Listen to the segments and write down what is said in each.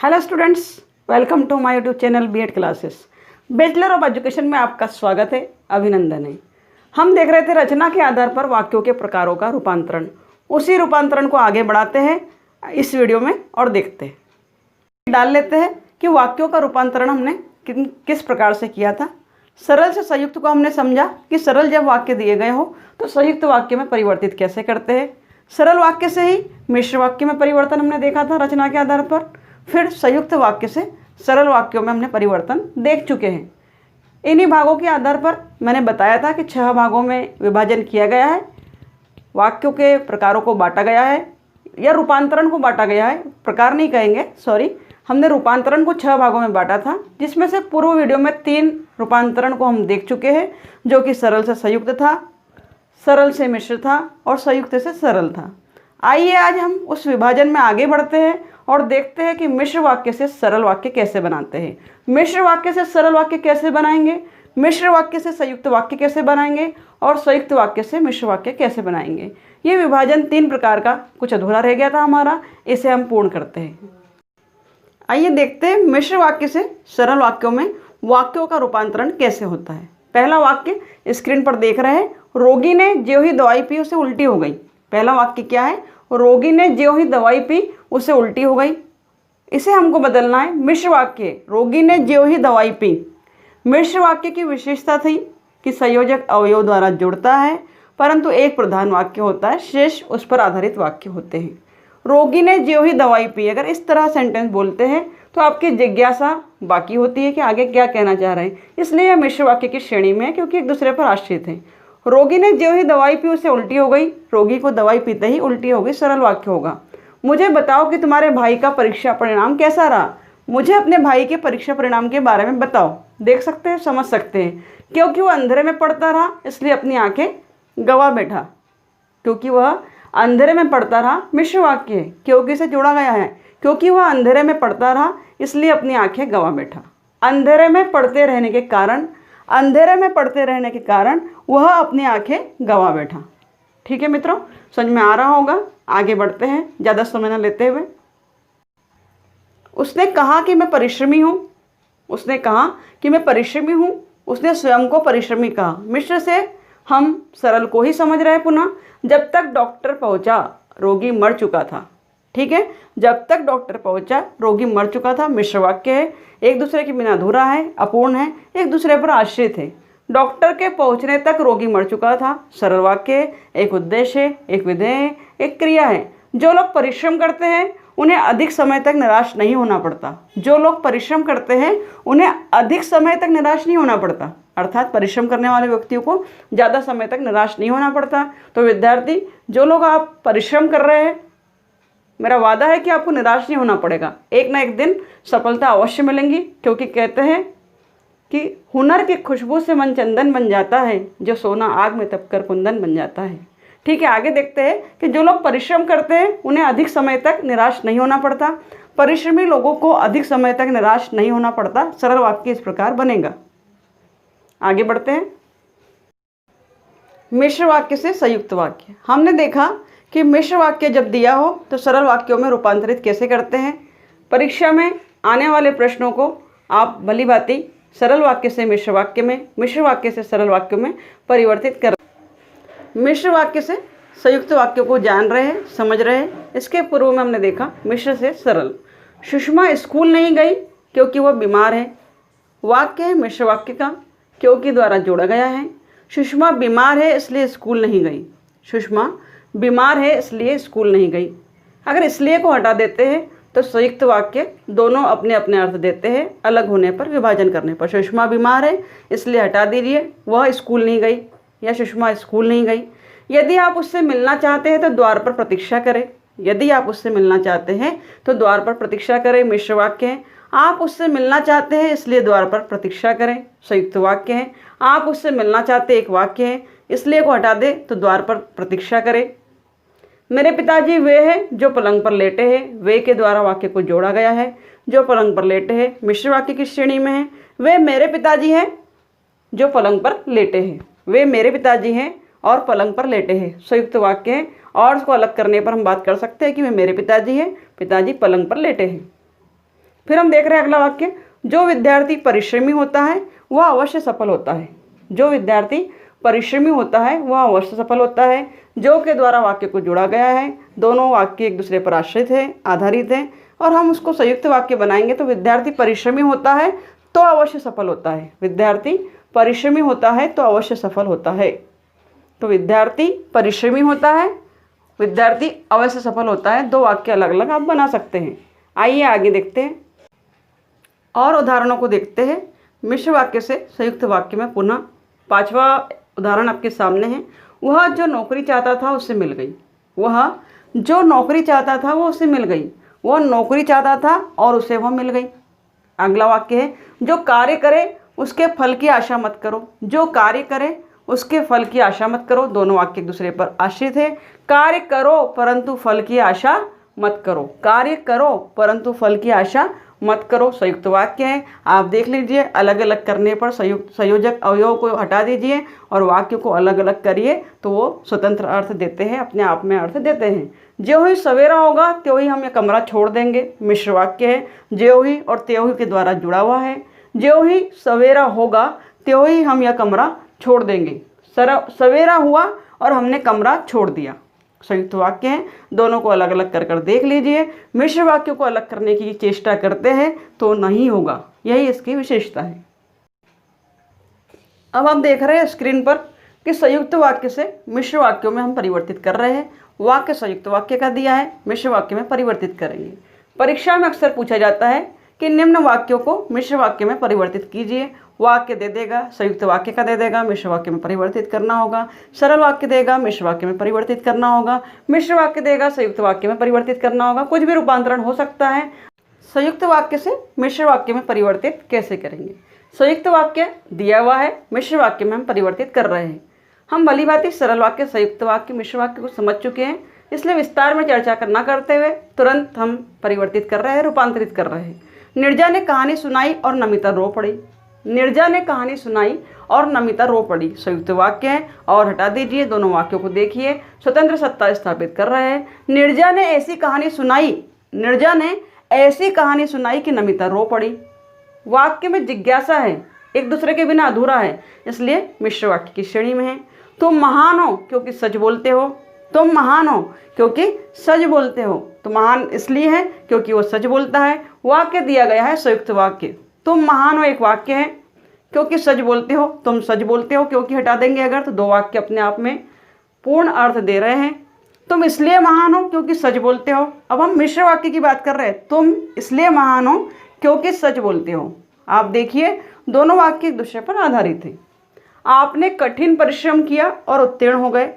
Hello students, welcome to my YouTube channel BEd classes. Bachelor of education में आपका स्वागत है, अभिनंदन है। हम देख रहे थे रचना के आधार पर वाक्यों के प्रकारों का रूपांतरण। उसी रूपांतरण को आगे बढ़ाते हैं इस वीडियो में और देखते हैं। डाल लेते हैं कि वाक्यों का रूपांतरण हमने किस प्रकार से किया था। सरल से संयुक्त को हमने समझा कि सरल जब वाक्य दिए गए हो तो संयुक्त वाक्य में परिवर्तित कैसे करते हैं। सरल वाक्य से ही मिश्र वाक्य में परिवर्तन हमने देखा था रचना के आधार पर। फिर संयुक्त वाक्य से सरल वाक्यों में हमने परिवर्तन देख चुके हैं। इन्हीं भागों के आधार पर मैंने बताया था कि 6 भागों में विभाजन किया गया है, वाक्यों के प्रकारों को बांटा गया है या रूपांतरण को बांटा गया है, प्रकार नहीं कहेंगे, सॉरी। हमने रूपांतरण को 6 भागों में बांटा था, जिसमें से पूर्व वीडियो में 3 रूपांतरण को हम देख चुके हैं, जो कि सरल से संयुक्त था, सरल से मिश्र था और संयुक्त से सरल था। आइए आज हम उस विभाजन में आगे बढ़ते हैं और देखते हैं कि मिश्र वाक्य से सरल वाक्य कैसे बनाते हैं। मिश्र वाक्य से सरल वाक्य कैसे बनाएंगे, मिश्र वाक्य से संयुक्त वाक्य कैसे बनाएंगे और संयुक्त वाक्य से मिश्र वाक्य कैसे बनाएंगे। ये विभाजन 3 प्रकार का कुछ अधूरा रह गया था हमारा, इसे हम पूर्ण करते हैं। आइए देखते हैं मिश्र वाक्य से सरल वाक्यों में वाक्यों का रूपांतरण कैसे होता है। पहला वाक्य स्क्रीन पर देख रहे हैं, रोगी ने ज्यों ही दवाई पी उसे उल्टी हो गई। पहला वाक्य क्या है? रोगी ने ज्यों ही दवाई पी उसे उल्टी हो गई। इसे हमको बदलना है मिश्र वाक्य, रोगी ने ज्यों ही दवाई पी। मिश्र वाक्य की विशेषता थी कि संयोजक अवयव द्वारा जुड़ता है, परंतु एक प्रधान वाक्य होता है, शेष उस पर आधारित वाक्य होते हैं। रोगी ने ज्यों ही दवाई पी, अगर इस तरह सेंटेंस बोलते हैं तो आपकी जिज्ञासा बाकी होती है कि आगे क्या कहना चाह रहे हैं, इसलिए यह मिश्र वाक्य की श्रेणी में है क्योंकि एक दूसरे पर आश्रित है। रोगी ने ज्यों ही दवाई पी उसे उल्टी हो गई, रोगी को दवाई पीते ही उल्टी हो गई, सरल वाक्य होगा। मुझे बताओ कि तुम्हारे भाई का परीक्षा परिणाम कैसा रहा। मुझे अपने भाई के परीक्षा परिणाम के बारे में बताओ। देख सकते हैं, समझ सकते हैं। क्योंकि वह अंधेरे में पढ़ता रहा इसलिए अपनी आंखें गंवा बैठा। क्योंकि वह अंधेरे में पढ़ता रहा मिश्र वाक्य है, क्योंकि से जोड़ा गया है। क्योंकि वह अंधेरे में पढ़ता रहा इसलिए अपनी आंखें गंवा बैठा। अंधेरे में पढ़ते रहने के कारण, अंधेरे में पढ़ते रहने के कारण वह अपनी आंखें गंवा बैठा। ठीक है मित्रों, समझ में आ रहा होगा। आगे बढ़ते हैं ज़्यादा समय न लेते हुए। उसने कहा कि मैं परिश्रमी हूँ। उसने कहा कि मैं परिश्रमी हूँ। उसने स्वयं को परिश्रमी कहा। मिश्र से हम सरल को ही समझ रहे हैं पुनः। जब तक डॉक्टर पहुँचा रोगी मर चुका था। ठीक है, जब तक डॉक्टर पहुँचा रोगी मर चुका था, मिश्र वाक्य है, एक दूसरे के बिना अधूरा है, अपूर्ण है, एक दूसरे पर आश्रित है। डॉक्टर के पहुंचने तक रोगी मर चुका था, सरल वाक्य, एक उद्देश्य है, एक विधेय है, एक क्रिया है। जो लोग परिश्रम करते हैं उन्हें अधिक समय तक निराश नहीं होना पड़ता। जो लोग परिश्रम करते हैं उन्हें अधिक समय तक निराश नहीं होना पड़ता, अर्थात परिश्रम करने वाले व्यक्तियों को ज़्यादा समय तक निराश नहीं होना पड़ता। तो विद्यार्थी, जो लोग आप परिश्रम कर रहे हैं, मेरा वादा है कि आपको निराश नहीं होना पड़ेगा। एक ना एक दिन सफलता अवश्य मिलेंगी, क्योंकि कहते हैं कि हुनर की खुशबू से मन चंदन बन जाता है, जो सोना आग में तपकर कुंदन बन जाता है। ठीक है, आगे देखते हैं कि जो लोग परिश्रम करते हैं उन्हें अधिक समय तक निराश नहीं होना पड़ता। परिश्रमी लोगों को अधिक समय तक निराश नहीं होना पड़ता। सरल वाक्य इस प्रकार बनेगा। आगे बढ़ते हैं मिश्र वाक्य से संयुक्त वाक्य। हमने देखा कि मिश्र वाक्य जब दिया हो तो सरल वाक्यों में रूपांतरित कैसे करते हैं। परीक्षा में आने वाले प्रश्नों को आप भली भांति सरल वाक्य से मिश्र वाक्य में, मिश्र वाक्य से सरल वाक्यों में परिवर्तित कर। मिश्र वाक्य से संयुक्त वाक्यों को जान रहे हैं, समझ रहे हैं। इसके पूर्व में हमने देखा मिश्र से सरल। सुषमा स्कूल नहीं गई क्योंकि वह बीमार है। वाक्य है मिश्र वाक्य का, क्योंकि द्वारा जोड़ा गया है। सुषमा बीमार है इसलिए स्कूल नहीं गई। सुषमा बीमार है इसलिए स्कूल नहीं गई। अगर इसलिए को हटा देते हैं तो संयुक्त वाक्य दोनों अपने अपने अर्थ देते हैं, अलग होने पर, विभाजन करने पर। सुषमा बीमार है इसलिए हटा दीजिए वह स्कूल नहीं गई, या सुषमा स्कूल नहीं गई। यदि आप उससे मिलना चाहते हैं तो द्वार पर प्रतीक्षा करें। यदि आप उससे मिलना चाहते हैं तो द्वार पर प्रतीक्षा करें, मिश्र वाक्य है। आप उससे मिलना चाहते हैं इसलिए द्वार पर प्रतीक्षा करें, संयुक्त वाक्य है। आप उससे मिलना चाहते एक वाक्य है, इसलिए को हटा दे तो द्वार पर प्रतीक्षा करें। मेरे पिताजी वे हैं जो पलंग पर लेटे हैं। वे के द्वारा वाक्य को जोड़ा गया है। जो पलंग पर लेटे हैं मिश्र वाक्य की श्रेणी में है। वे मेरे पिताजी हैं जो पलंग पर लेटे हैं। वे मेरे पिताजी हैं और पलंग पर लेटे हैं, संयुक्त वाक्य है। और उसको अलग करने पर हम बात कर सकते हैं कि वे मेरे पिताजी हैं, पिताजी पलंग पर लेटे हैं। फिर हम देख रहे हैं अगला वाक्य, जो विद्यार्थी परिश्रमी होता है वह अवश्य सफल होता है। जो विद्यार्थी परिश्रमी होता है वह अवश्य सफल होता है। जो के द्वारा वाक्य को जोड़ा गया है, दोनों वाक्य एक दूसरे पर आश्रित है, आधारित है, और हम उसको संयुक्त वाक्य बनाएंगे तो विद्यार्थी परिश्रमी होता है तो अवश्य सफल होता है। विद्यार्थी परिश्रमी होता है तो अवश्य सफल होता है। तो विद्यार्थी परिश्रमी होता है, विद्यार्थी अवश्य सफल होता है, दो वाक्य अलग अलग आप बना सकते हैं। आइए आगे देखते हैं और उदाहरणों को देखते हैं। मिश्र वाक्य से संयुक्त वाक्य में पुनः पांचवा उदाहरण आपके सामने है। वह जो नौकरी चाहता था उसे मिल गई। वह जो नौकरी चाहता था वो उसे मिल गई। वह नौकरी चाहता था और उसे वह मिल गई। अगला वाक्य है, जो कार्य करे उसके फल की आशा मत करो। जो कार्य करे उसके फल की आशा मत करो। दोनों वाक्य एक दूसरे पर आश्रित है। कार्य करो परंतु फल की आशा मत करो। कार्य करो परंतु फल की आशा मत करो संयुक्त वाक्य है। आप देख लीजिए, अलग अलग करने पर संयोजक अवयव को हटा दीजिए और वाक्य को अलग अलग करिए तो वो स्वतंत्र अर्थ देते हैं, अपने आप में अर्थ देते हैं। ज्यों ही सवेरा होगा त्यों ही हम ये कमरा छोड़ देंगे। मिश्र वाक्य है, ज्यों ही और त्यों ही के द्वारा जुड़ा हुआ है। ज्यों ही सवेरा होगा त्यों ही हम यह कमरा छोड़ देंगे। सवेरा हुआ और हमने कमरा छोड़ दिया। संयुक्त वाक्य हैं, दोनों को अलग अलग कर देख लीजिए। मिश्र वाक्यों को अलग करने की चेष्टा करते हैं तो नहीं होगा, यही इसकी विशेषता है। अब आप देख रहे हैं स्क्रीन पर कि संयुक्त वाक्य से मिश्र वाक्यों में हम परिवर्तित कर रहे हैं। वाक्य संयुक्त वाक्य का दिया है, मिश्र वाक्य में परिवर्तित करेंगे। परीक्षा में अक्सर पूछा जाता है कि निम्न वाक्यों को मिश्र वाक्य में परिवर्तित कीजिए। वाक्य दे देगा, संयुक्त वाक्य का दे देगा, मिश्र वाक्य में परिवर्तित करना होगा। सरल वाक्य देगा, मिश्र वाक्य में परिवर्तित करना होगा। मिश्र वाक्य देगा, संयुक्त वाक्य में परिवर्तित करना होगा। कुछ भी रूपांतरण हो सकता है। संयुक्त वाक्य से मिश्र वाक्य में परिवर्तित कैसे करेंगे? संयुक्त वाक्य दिया हुआ है, मिश्र वाक्य में हम परिवर्तित कर रहे हैं। हम भली भांति सरल वाक्य, संयुक्त वाक्य, मिश्र वाक्य को समझ चुके हैं, इसलिए विस्तार में चर्चा करना करते हुए तुरंत हम परिवर्तित कर रहे हैं, रूपांतरित कर रहे हैं। निर्जा ने कहानी सुनाई और नमिता रो पड़ी। निर्जा ने कहानी सुनाई और नमिता रो पड़ी संयुक्त वाक्य है और हटा दीजिए। दोनों वाक्यों को देखिए, स्वतंत्र सत्ता स्थापित कर रहे हैं। निर्जा ने ऐसी कहानी सुनाई, निर्जा ने ऐसी कहानी सुनाई कि नमिता रो पड़ी। वाक्य में जिज्ञासा है, एक दूसरे के बिना अधूरा है, इसलिए मिश्र वाक्य की श्रेणी में है। तुम महान हो क्योंकि सच बोलते हो। तुम महान हो क्योंकि सच बोलते हो। तो महान इसलिए है क्योंकि वो सच बोलता है। वाक्य दिया गया है संयुक्त वाक्य। तुम महान हो एक वाक्य है, क्योंकि सच बोलते हो, तुम सच बोलते हो क्योंकि हटा देंगे अगर तो दो वाक्य अपने आप में पूर्ण अर्थ दे रहे हैं। तुम इसलिए महान हो क्योंकि सच बोलते हो। अब हम मिश्र वाक्य की बात कर रहे हैं। तुम इसलिए महान हो क्योंकि सच बोलते हो। आप देखिए, दोनों वाक्य एक दूसरे पर आधारित हैं। आपने कठिन परिश्रम किया और उत्तीर्ण हो गए।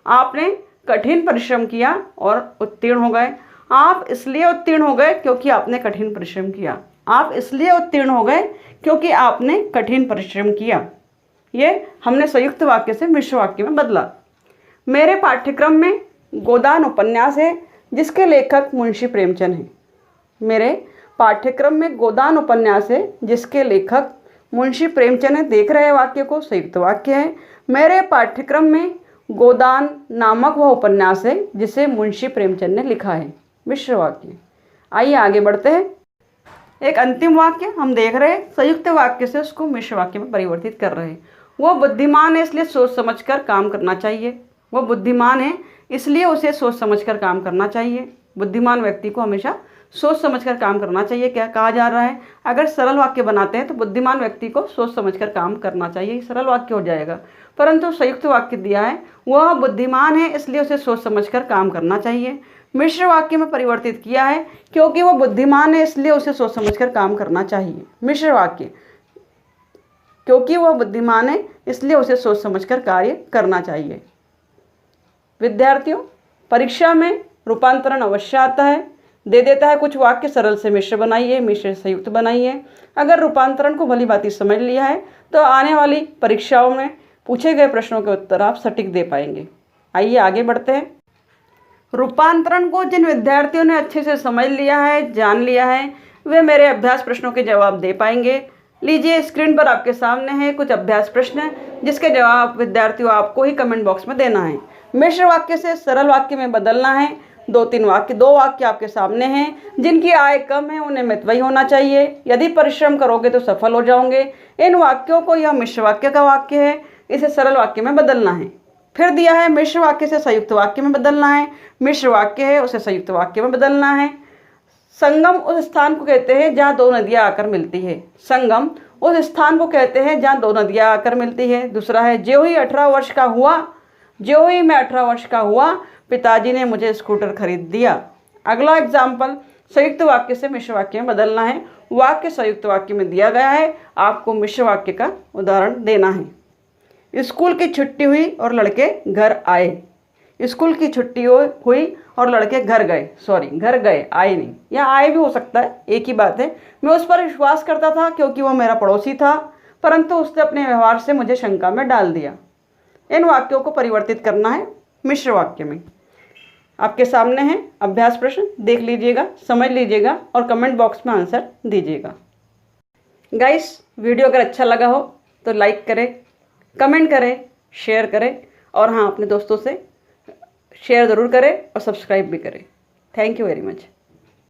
आपने कठिन परिश्रम किया और उत्तीर्ण हो गए। आप इसलिए उत्तीर्ण हो गए क्योंकि आपने कठिन परिश्रम किया। आप इसलिए उत्तीर्ण हो गए क्योंकि आपने कठिन परिश्रम किया। ये हमने संयुक्त वाक्य से मिश्र वाक्य में बदला। मेरे पाठ्यक्रम में गोदान उपन्यास है जिसके लेखक मुंशी प्रेमचंद हैं। मेरे पाठ्यक्रम में गोदान उपन्यास है जिसके लेखक मुंशी प्रेमचंद है। देख रहे हैं वाक्य को, संयुक्त वाक्य है। मेरे पाठ्यक्रम में गोदान नामक वह उपन्यास है जिसे मुंशी प्रेमचंद ने लिखा है। मिश्र वाक्य। आइए आगे बढ़ते हैं। एक अंतिम वाक्य हम देख रहे हैं, संयुक्त वाक्य से उसको मिश्र वाक्य में परिवर्तित कर रहे हैं। वो बुद्धिमान है इसलिए सोच समझकर काम करना चाहिए। वो बुद्धिमान है इसलिए उसे सोच समझकर काम करना चाहिए। बुद्धिमान व्यक्ति को हमेशा सोच समझकर काम करना चाहिए। क्या कहा जा रहा है? अगर सरल वाक्य बनाते हैं तो बुद्धिमान व्यक्ति को सोच समझकर काम करना चाहिए, सरल वाक्य हो जाएगा। परंतु संयुक्त वाक्य दिया है, वह बुद्धिमान है इसलिए उसे सोच समझकर काम करना चाहिए। मिश्र वाक्य में परिवर्तित किया है क्योंकि वह बुद्धिमान है इसलिए उसे सोच समझकर काम करना चाहिए। मिश्र वाक्य, क्योंकि वह बुद्धिमान है इसलिए उसे सोच समझकर कार्य करना चाहिए। विद्यार्थियों, परीक्षा में रूपांतरण अवश्य आता है। दे देता है कुछ वाक्य, सरल से मिश्र बनाइए, मिश्र से संयुक्त बनाइए। अगर रूपांतरण को भली भांति समझ लिया है तो आने वाली परीक्षाओं में पूछे गए प्रश्नों के उत्तर आप सटीक दे पाएंगे। आइए आगे बढ़ते हैं। रूपांतरण को जिन विद्यार्थियों ने अच्छे से समझ लिया है, जान लिया है, वे मेरे अभ्यास प्रश्नों के जवाब दे पाएंगे। लीजिए, स्क्रीन पर आपके सामने है कुछ अभ्यास प्रश्न जिसके जवाब विद्यार्थियों आपको ही कमेंट बॉक्स में देना है। मिश्र वाक्य से सरल वाक्य में बदलना है। दो वाक्य आपके सामने हैं। जिनकी आय कम है उन्हें मितव्ययी होना चाहिए। यदि परिश्रम करोगे तो सफल हो जाओगे। इन वाक्यों को, यह मिश्र वाक्य का वाक्य है, इसे सरल वाक्य में बदलना है। फिर दिया है मिश्र वाक्य से संयुक्त वाक्य में बदलना है। मिश्र वाक्य है, उसे संयुक्त वाक्य में बदलना है। संगम उस स्थान को कहते हैं जहाँ दो नदियाँ आकर मिलती है। संगम उस स्थान को कहते हैं जहाँ दो नदियाँ आकर मिलती है। दूसरा है ज्यों ही 18 वर्ष का हुआ, ज्यों ही मैं 18 वर्ष का हुआ, पिताजी ने मुझे स्कूटर खरीद दिया। अगला एग्जाम्पल संयुक्त वाक्य से मिश्र वाक्य में बदलना है। वाक्य संयुक्त वाक्य में दिया गया है, आपको मिश्र वाक्य का उदाहरण देना है। स्कूल की छुट्टी हुई और लड़के घर आए। स्कूल की छुट्टी हुई और लड़के घर गए, घर गए, आए नहीं, या आए भी हो सकता है, एक ही बात है। मैं उस पर विश्वास करता था क्योंकि वह मेरा पड़ोसी था, परंतु उसने अपने व्यवहार से मुझे शंका में डाल दिया। इन वाक्यों को परिवर्तित करना है मिश्र वाक्य में। आपके सामने है अभ्यास प्रश्न, देख लीजिएगा, समझ लीजिएगा और कमेंट बॉक्स में आंसर दीजिएगा। गाइस, वीडियो अगर अच्छा लगा हो तो लाइक करें, कमेंट करें, शेयर करें और हाँ, अपने दोस्तों से शेयर ज़रूर करें और सब्सक्राइब भी करें। Thank you very much.